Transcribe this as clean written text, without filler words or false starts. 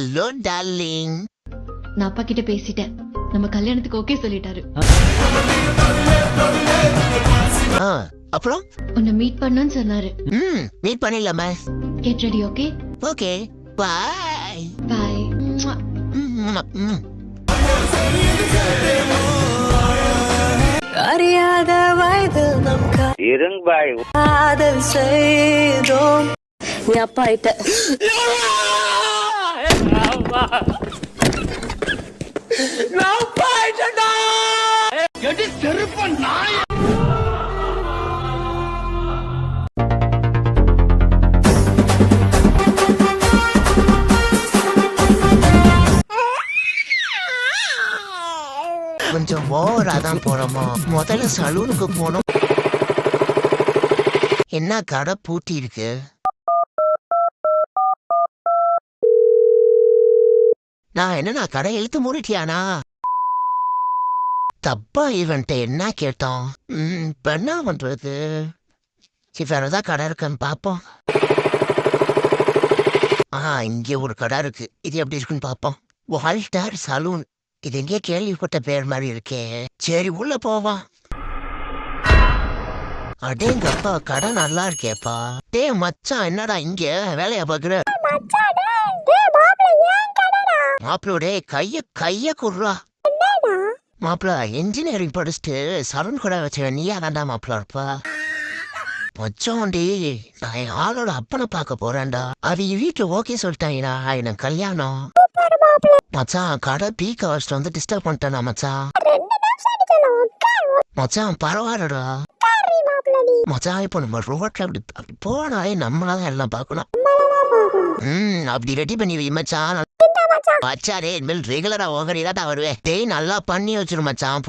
Hello darling. நான் அப்பா கிட்ட பேசிட்டேன். நம்ம கல்யாணத்துக்கு ஓகே சொல்லிட்டாரு. அப்புறம் உன்னை மீட் பண்ணணும்னு சொன்னாரு. மீட் பண்ணிடலாமா? Get ready. Okay okay bye. Bye. அறியாத வயதில் நம் காதல் செய்தோம். நீ அப்பா ஆயிட்ட. கொஞ்சம் ஓவரா தான் போறோமா? முதல்ல சலூனுக்கு போனோம். என்ன கடை பூட்டி இருக்கு? நான் கடை இழுத்து மூடிட்டியானா? தப்பா இவன்ட்ட என்ன கேட்டோம்? இப்ப என்ன பண்றது? வேறதான் கடை இருக்குன்னு பாப்போம். இங்க ஒரு கடை இருக்கு. இது எப்படி இருக்குன்னு பாப்போம். Walter saloon. இது எங்கே கேள்விப்பட்ட பேர் மாதிரி இருக்கே. சரி உள்ள போவா. அடேங்கப்பா, கடை நல்லா இருக்கேப்பா. டே மச்சான், என்னடா இங்க வேலையா பாக்குற? மாப்பிளோடே கைய குடுறா. மாப்பிள இன்ஜினியரிங் படிச்சுட்டு சலூன் கூட வச்ச நீயா தாண்டா மாப்பிள இருப்பா. மச்சான்டி, நான் என் ஆளோட அப்பனை பார்க்க போறேன்டா. அவங்க வீட்டுல ஓகே சொல்லிட்டாங்கடா. எனக்கு கல்யாணம். மச்சான் கடை பீக்க வச்சுட்டு வந்து டிஸ்டர்ப் பண்ணிட்டேனா மச்சான்? மச்சான் பரவாயில்லடா மச்சான். இப்போ நம்ம ரோட்ல அப்படி போனாலே நம்மளாதான் எல்லாம் பார்க்கணும். அப்படி ரெடி பண்ணி வை மச்சான். மச்சாரே இனிமேல் ரெகுலரா ஓகரிதான் வருவேன். டேய் நல்லா பண்ணி வச்சிரு மச்சான்.